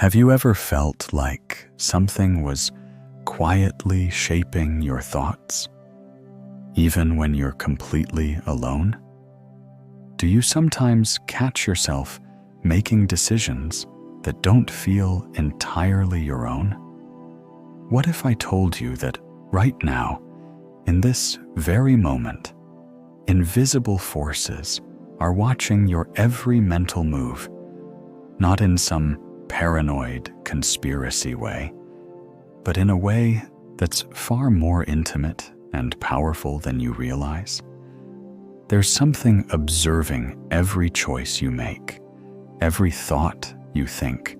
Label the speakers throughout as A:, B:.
A: Have you ever felt like something was quietly shaping your thoughts, even when you're completely alone? Do you sometimes catch yourself making decisions that don't feel entirely your own? What if I told you that right now, in this very moment, invisible forces are watching your every mental move, not in some paranoid conspiracy way, but in a way that's far more intimate and powerful than you realize? There's something observing every choice you make, every thought you think,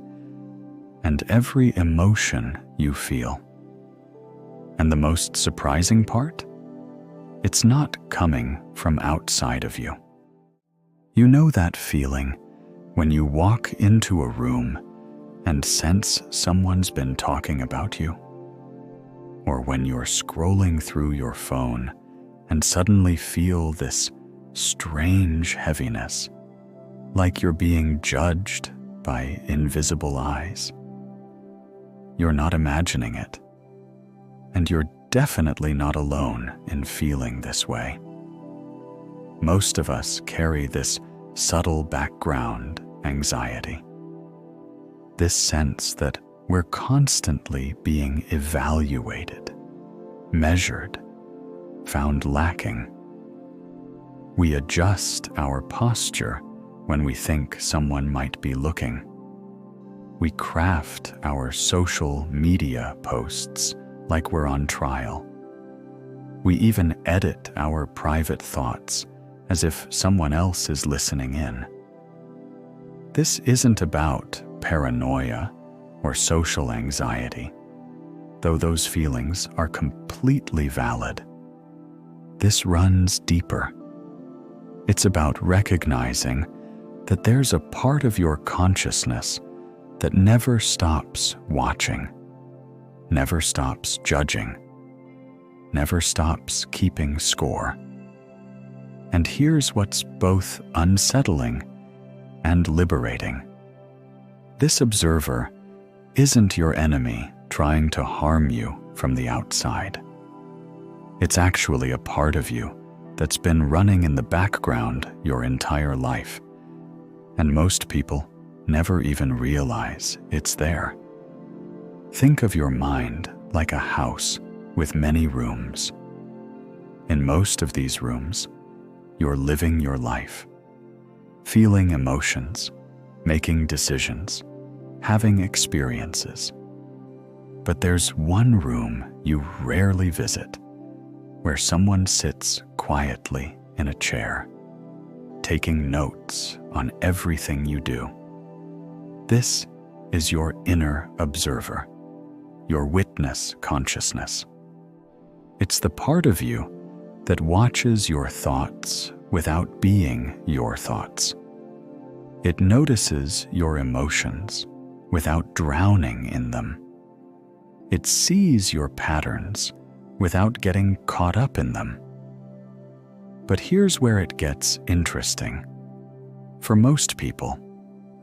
A: and every emotion you feel. And the most surprising part? It's not coming from outside of you. You know that feeling when you walk into a room and sense someone's been talking about you? Or when you're scrolling through your phone and suddenly feel this strange heaviness, like you're being judged by invisible eyes. You're not imagining it, and you're definitely not alone in feeling this way. Most of us carry this subtle background anxiety, this sense that we're constantly being evaluated, measured, found lacking. We adjust our posture when we think someone might be looking. We craft our social media posts like we're on trial. We even edit our private thoughts as if someone else is listening in. This isn't about paranoia or social anxiety, though those feelings are completely valid. This runs deeper. It's about recognizing that there's a part of your consciousness that never stops watching, never stops judging, never stops keeping score. And here's what's both unsettling and liberating. This observer isn't your enemy trying to harm you from the outside. It's actually a part of you that's been running in the background your entire life, and most people never even realize it's there. Think of your mind like a house with many rooms. In most of these rooms, you're living your life, feeling emotions, making decisions, having experiences. But there's one room you rarely visit, where someone sits quietly in a chair, taking notes on everything you do. This is your inner observer, your witness consciousness. It's the part of you that watches your thoughts without being your thoughts. It notices your emotions without drowning in them. It sees your patterns without getting caught up in them. But here's where it gets interesting. For most people,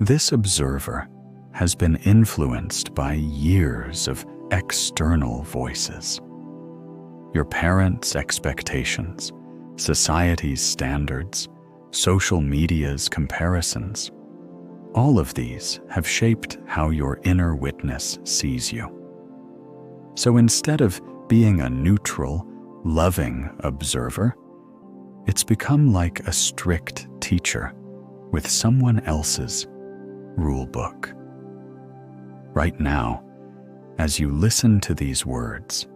A: this observer has been influenced by years of external voices. Your parents' expectations, society's standards, social media's comparisons. All of these have shaped how your inner witness sees you. So instead of being a neutral, loving observer, it's become like a strict teacher with someone else's rule book. Right now, as you listen to these words,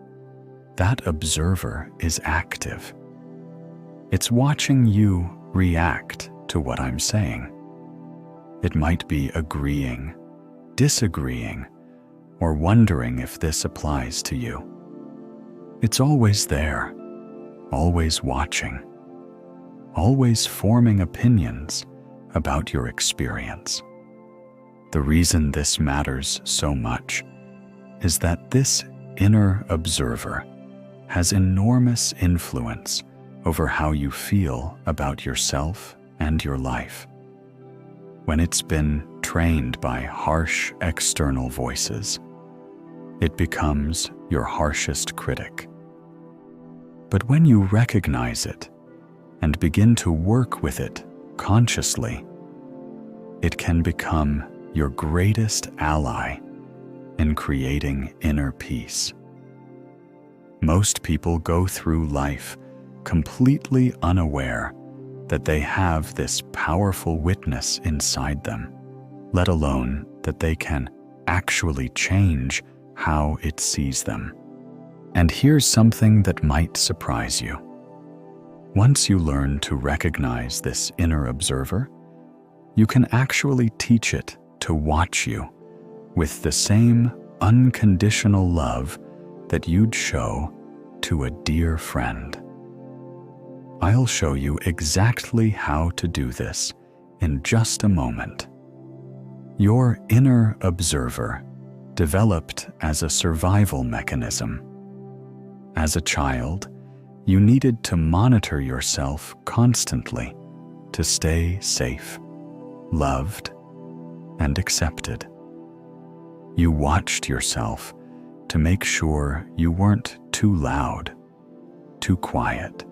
A: that observer is active. It's watching you react to what I'm saying. It might be agreeing, disagreeing, or wondering if this applies to you. It's always there, always watching, always forming opinions about your experience. The reason this matters so much is that this inner observer has enormous influence over how you feel about yourself and your life. When it's been trained by harsh external voices. It becomes your harshest critic. But when you recognize it and begin to work with it consciously, it can become your greatest ally in creating inner peace. Most people go through life completely unaware that they have this powerful witness inside them, let alone that they can actually change how it sees them. And here's something that might surprise you. Once you learn to recognize this inner observer, you can actually teach it to watch you with the same unconditional love that you'd show to a dear friend. I'll show you exactly how to do this in just a moment. Your inner observer developed as a survival mechanism. As a child, you needed to monitor yourself constantly to stay safe, loved, and accepted. You watched yourself to make sure you weren't too loud, too quiet,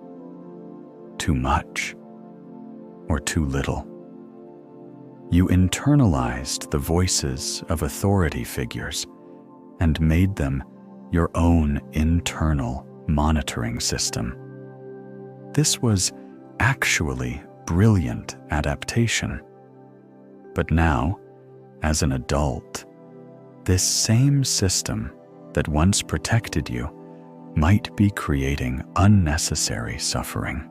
A: too much, or too little. You internalized the voices of authority figures and made them your own internal monitoring system. This was actually brilliant adaptation. But now, as an adult, this same system that once protected you might be creating unnecessary suffering.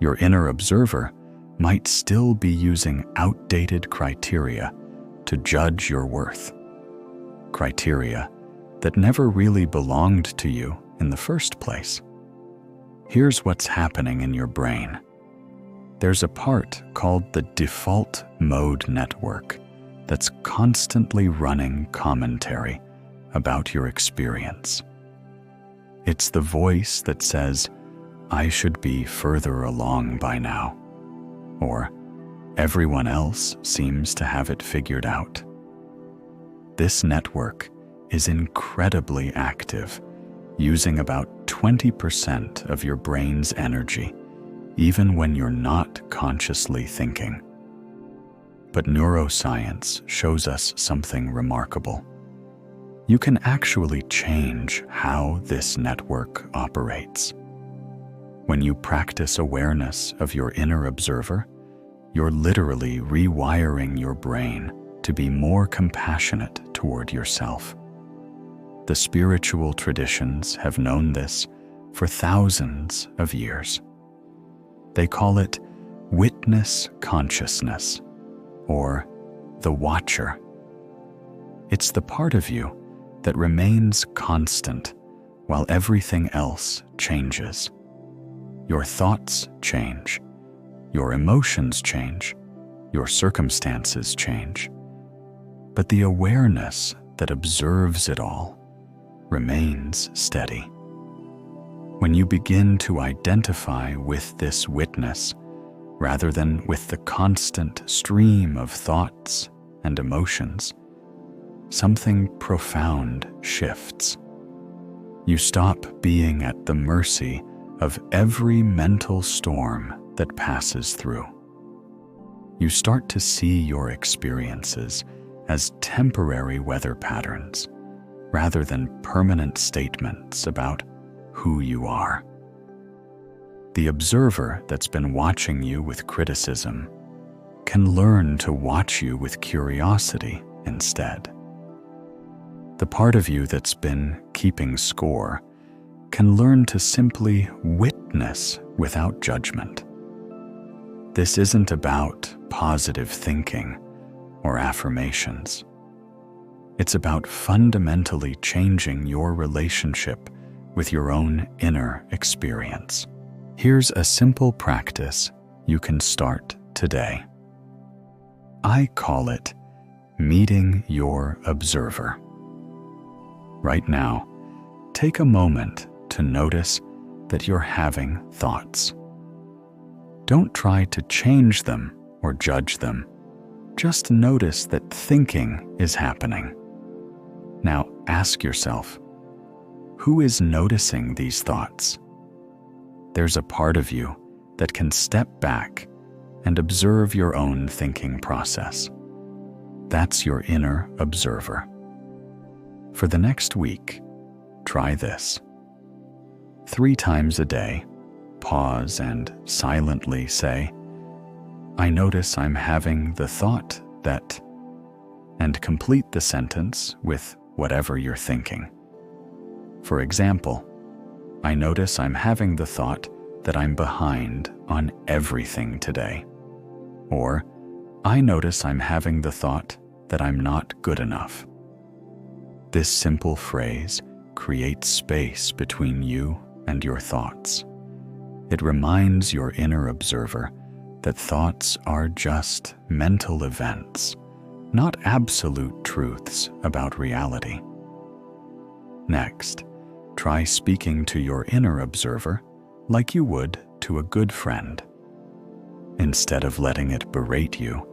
A: Your inner observer might still be using outdated criteria to judge your worth. Criteria that never really belonged to you in the first place. Here's what's happening in your brain. There's a part called the default mode network that's constantly running commentary about your experience. It's the voice that says, "I should be further along by now," or "Everyone else seems to have it figured out." This network is incredibly active, using about 20% of your brain's energy, even when you're not consciously thinking. But neuroscience shows us something remarkable. You can actually change how this network operates. When you practice awareness of your inner observer, you're literally rewiring your brain to be more compassionate toward yourself. The spiritual traditions have known this for thousands of years. They call it witness consciousness, or the watcher. It's the part of you that remains constant while everything else changes. Your thoughts change, your emotions change, your circumstances change. But the awareness that observes it all remains steady. When you begin to identify with this witness, rather than with the constant stream of thoughts and emotions, something profound shifts. You stop being at the mercy of every mental storm that passes through. You start to see your experiences as temporary weather patterns, rather than permanent statements about who you are. The observer that's been watching you with criticism can learn to watch you with curiosity instead. The part of you that's been keeping score can learn to simply witness without judgment. This isn't about positive thinking or affirmations. It's about fundamentally changing your relationship with your own inner experience. Here's a simple practice you can start today. I call it meeting your observer. Right now, take a moment to notice that you're having thoughts. Don't try to change them or judge them. just notice that thinking is happening. Now ask yourself, who is noticing these thoughts? There's a part of you that can step back and observe your own thinking process. That's your inner observer. For the next week, try this. 3 times a day, pause and silently say, "I notice I'm having the thought that," and complete the sentence with whatever you're thinking. For example, "I notice I'm having the thought that I'm behind on everything today." Or, "I notice I'm having the thought that I'm not good enough." This simple phrase creates space between you and your thoughts. It reminds your inner observer that thoughts are just mental events, not absolute truths about reality. Next, try speaking to your inner observer like you would to a good friend. Instead of letting it berate you,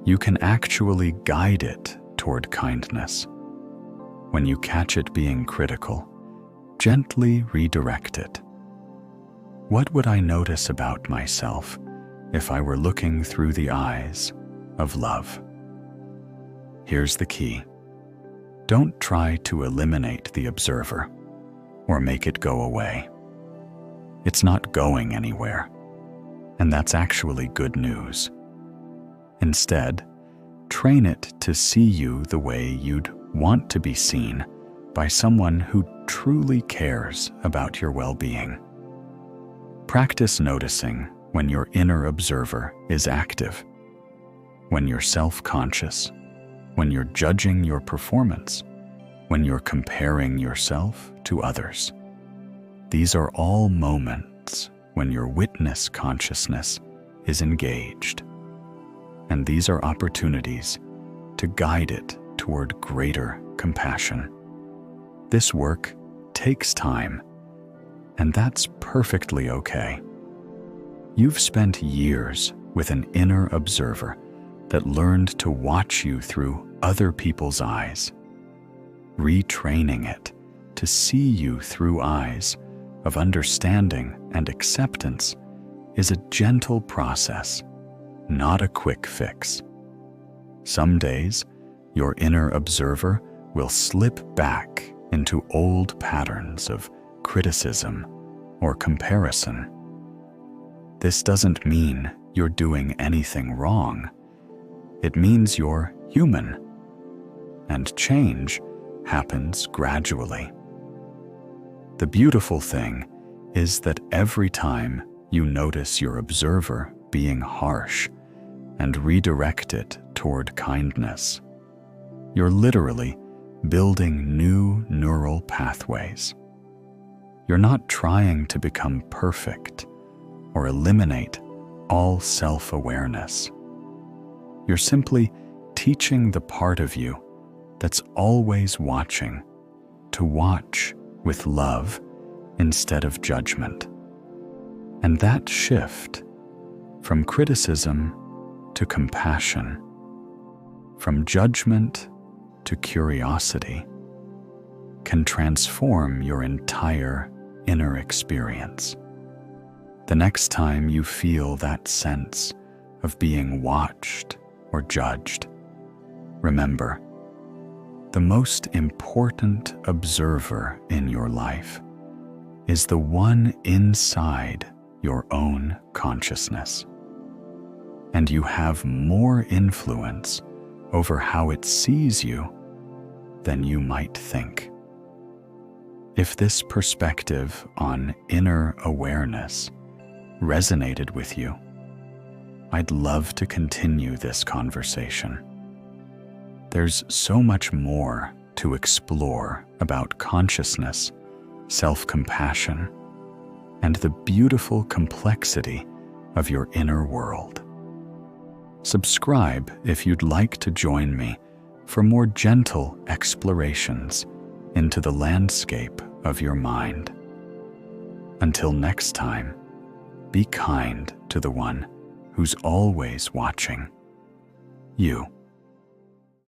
A: you can actually guide it toward kindness. When you catch it being critical, gently redirect it. What would I notice about myself if I were looking through the eyes of love? Here's the key. Don't try to eliminate the observer or make it go away. It's not going anywhere, and that's actually good news. Instead, train it to see you the way you'd want to be seen by someone who truly cares about your well-being. Practice noticing when your inner observer is active, when you're self-conscious, when you're judging your performance, when you're comparing yourself to others. These are all moments when your witness consciousness is engaged, and these are opportunities to guide it toward greater compassion. This work takes time, and that's perfectly okay. You've spent years with an inner observer that learned to watch you through other people's eyes. Retraining it to see you through eyes of understanding and acceptance is a gentle process, not a quick fix. Some days, your inner observer will slip back into old patterns of criticism or comparison. This doesn't mean you're doing anything wrong. It means you're human, and change happens gradually. The beautiful thing is that every time you notice your observer being harsh and redirect it toward kindness, you're literally building new neural pathways. You're not trying to become perfect or eliminate all self-awareness. You're simply teaching the part of you that's always watching to watch with love instead of judgment. And that shift from criticism to compassion, from judgment to curiosity, can transform your entire inner experience. The next time you feel that sense of being watched or judged, remember, the most important observer in your life is the one inside your own consciousness. And you have more influence over how it sees you than you might think. If this perspective on inner awareness resonated with you, I'd love to continue this conversation. There's so much more to explore about consciousness, self-compassion, and the beautiful complexity of your inner world. Subscribe if you'd like to join me for more gentle explorations into the landscape of your mind. Until next time, be kind to the one who's always watching. you.